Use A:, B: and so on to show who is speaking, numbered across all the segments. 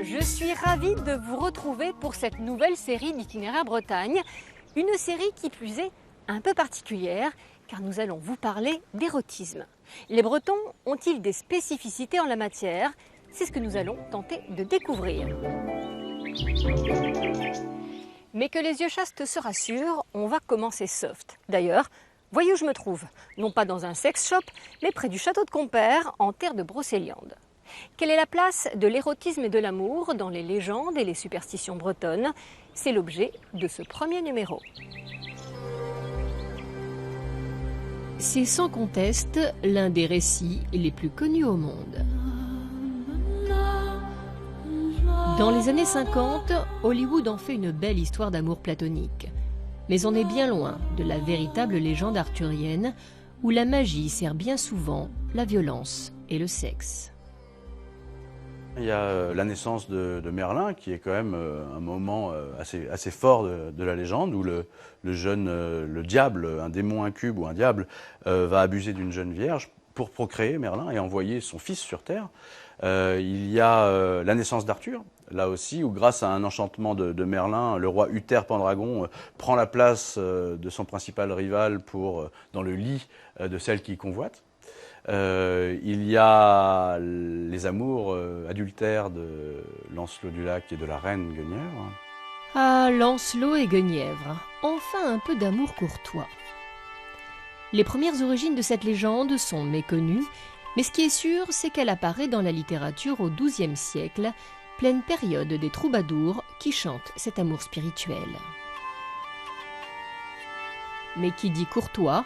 A: je suis ravie de vous retrouver pour cette nouvelle série d'Itinéraire Bretagne. Une série qui plus est un peu particulière car nous allons vous parler d'érotisme. Les Bretons ont-ils des spécificités en la matière? C'est ce que nous allons tenter de découvrir. Mais que les yeux chastes se rassurent, on va commencer soft. D'ailleurs, voyez où je me trouve, non pas dans un sex shop, mais près du château de Compère, en terre de Brocéliande. Quelle est la place de l'érotisme et de l'amour dans les légendes et les superstitions bretonnes? C'est l'objet de ce premier numéro. C'est sans conteste l'un des récits les plus connus au monde. Dans les années 50, Hollywood en fait une belle histoire d'amour platonique. Mais on est bien loin de la véritable légende arthurienne où la magie sert bien souvent la violence et le sexe.
B: Il y a la naissance de Merlin, qui est quand même un moment assez fort de la légende, où le diable, un démon incube ou un diable, va abuser d'une jeune vierge pour procréer Merlin et envoyer son fils sur Terre. Il y a la naissance d'Arthur, là aussi, où grâce à un enchantement de Merlin, le roi Uther Pendragon prend la place de son principal rival dans le lit de celle qu'il convoite. Il y a les amours adultères de Lancelot du Lac et de la reine Guenièvre.
A: Ah, Lancelot et Guenièvre, enfin un peu d'amour courtois. Les premières origines de cette légende sont méconnues, mais ce qui est sûr, c'est qu'elle apparaît dans la littérature au XIIe siècle, pleine période des troubadours qui chantent cet amour spirituel. Mais qui dit courtois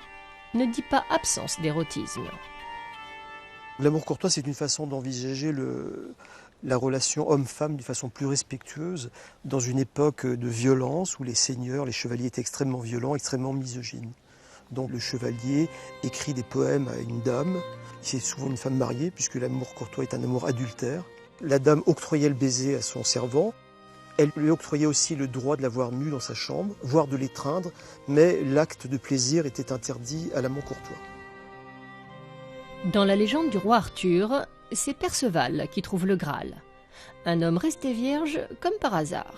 A: ne dit pas absence d'érotisme.
C: L'amour courtois, c'est une façon d'envisager la relation homme-femme d'une façon plus respectueuse, dans une époque de violence où les seigneurs, les chevaliers étaient extrêmement violents, extrêmement misogynes. Donc le chevalier écrit des poèmes à une dame, c'est souvent une femme mariée, puisque l'amour courtois est un amour adultère. La dame octroyait le baiser à son servant, elle lui octroyait aussi le droit de l'avoir nue dans sa chambre, voire de l'étreindre, mais l'acte de plaisir était interdit à l'amant courtois.
A: Dans la légende du roi Arthur, c'est Perceval qui trouve le Graal. Un homme resté vierge comme par hasard.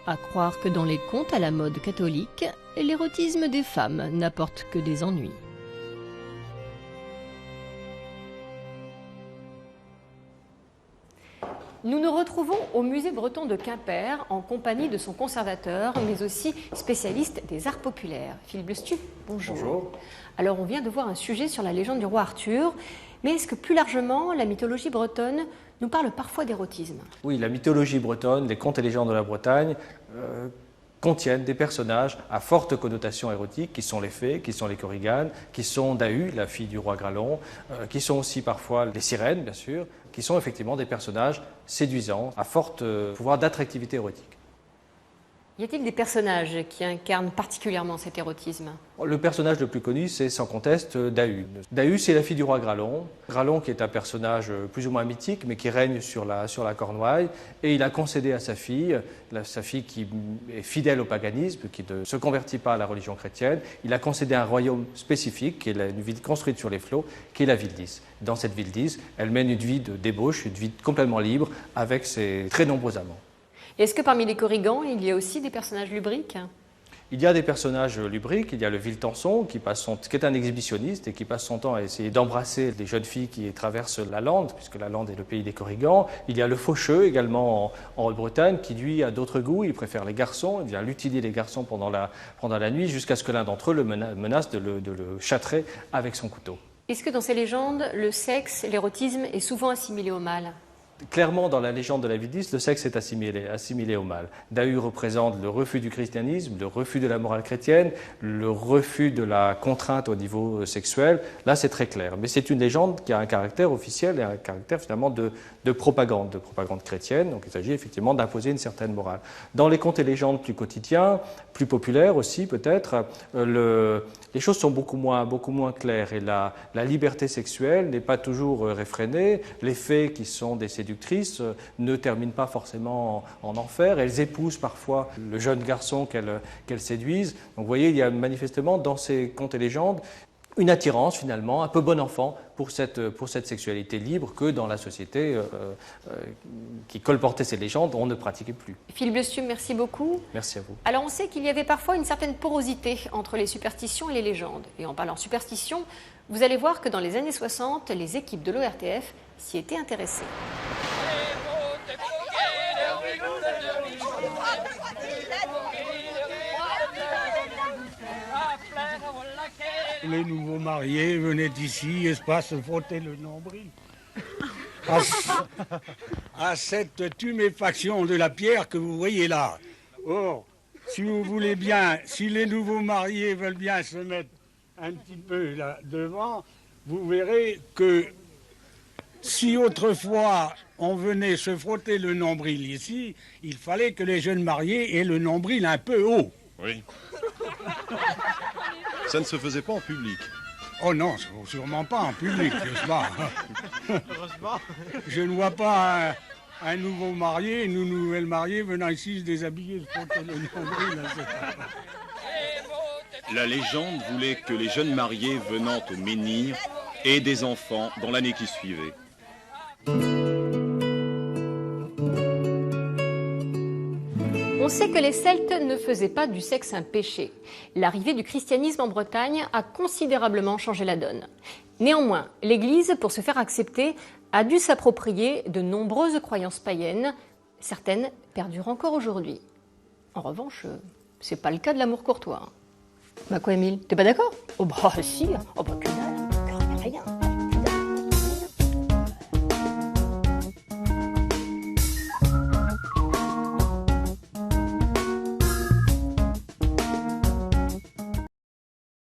A: À croire que dans les contes à la mode catholique, l'érotisme des femmes n'apporte que des ennuis. Nous nous retrouvons au musée breton de Quimper en compagnie de son conservateur, mais aussi spécialiste des arts populaires. Philippe Lestu, bonjour.
D: Bonjour.
A: Alors on vient de voir un sujet sur la légende du roi Arthur, mais est-ce que plus largement la mythologie bretonne nous parle parfois d'érotisme?
D: Oui, la mythologie bretonne, les contes et légendes de la Bretagne contiennent des personnages à forte connotation érotique, qui sont les fées, qui sont les Korrigan, qui sont Dahu, la fille du roi Gralon, qui sont aussi parfois les sirènes, bien sûr, qui sont effectivement des personnages séduisants, à fort pouvoir d'attractivité érotique.
A: Y a-t-il des personnages qui incarnent particulièrement cet érotisme?
D: Le personnage le plus connu, c'est sans conteste Dahu. Dahu, c'est la fille du roi Gralon. Gralon qui est un personnage plus ou moins mythique, mais qui règne sur la Cornouaille. Et il a concédé à sa fille qui est fidèle au paganisme, qui ne se convertit pas à la religion chrétienne, il a concédé un royaume spécifique, qui est une ville construite sur les flots, qui est la ville d'Is. Dans cette ville d'Is, elle mène une vie de débauche, une vie complètement libre, avec ses très nombreux amants.
A: Est-ce que parmi les Korrigans, il y a aussi des personnages lubriques?
D: Il y a des personnages lubriques, il y a le Villetenson qui est un exhibitionniste et qui passe son temps à essayer d'embrasser les jeunes filles qui traversent la Lande, puisque la Lande est le pays des Korrigans. Il y a le Faucheux également en Haute-Bretagne qui lui a d'autres goûts, il préfère les garçons, il vient lutiner les garçons pendant la nuit jusqu'à ce que l'un d'entre eux le menace de le châtrer avec son couteau.
A: Est-ce que dans ces légendes, le sexe, l'érotisme est souvent assimilé au mal?
D: Clairement, dans la légende de la ville d'Is, le sexe est assimilé au mal. Dahu représente le refus du christianisme, le refus de la morale chrétienne, le refus de la contrainte au niveau sexuel. Là, c'est très clair. Mais c'est une légende qui a un caractère officiel et un caractère finalement de propagande chrétienne. Donc il s'agit effectivement d'imposer une certaine morale. Dans les contes et légendes plus quotidiens, plus populaires aussi peut-être, les choses sont beaucoup moins claires et la liberté sexuelle n'est pas toujours réfrénée. Les fées qui sont des séductrices ne terminent pas forcément en enfer. Elles épousent parfois le jeune garçon qu'elles séduisent. Donc vous voyez, il y a manifestement dans ces contes et légendes une attirance finalement, un peu bon enfant pour cette sexualité libre que dans la société qui colportait ces légendes, on ne pratiquait plus.
A: Philippe Le Stume, merci beaucoup.
D: Merci à vous.
A: Alors on sait qu'il y avait parfois une certaine porosité entre les superstitions et les légendes. Et en parlant superstition, vous allez voir que dans les années 60, les équipes de l'ORTF s'y étaient intéressées.
E: Les nouveaux mariés venaient ici et se frotter le nombril. À cette tuméfaction de la pierre que vous voyez là. Or, si vous voulez bien, si les nouveaux mariés veulent bien se mettre un petit peu là devant, vous verrez que si autrefois on venait se frotter le nombril ici, il fallait que les jeunes mariés aient le nombril un peu haut.
F: Oui. Ça ne se faisait pas en public.
E: Oh non, sûrement pas en public, n'est-ce pas? Je ne vois pas un nouveau marié, une nouvelle mariée venant ici se déshabiller, se frotter le nombril.
F: La légende voulait que les jeunes mariés venant au menhir aient des enfants dans l'année qui suivait.
A: On sait que les Celtes ne faisaient pas du sexe un péché. L'arrivée du christianisme en Bretagne a considérablement changé la donne. Néanmoins, l'Église, pour se faire accepter, a dû s'approprier de nombreuses croyances païennes. Certaines perdurent encore aujourd'hui. En revanche, c'est pas le cas de l'amour courtois. Bah quoi, Émile, t'es pas d'accord? Oh bah si, oh bah que dalle.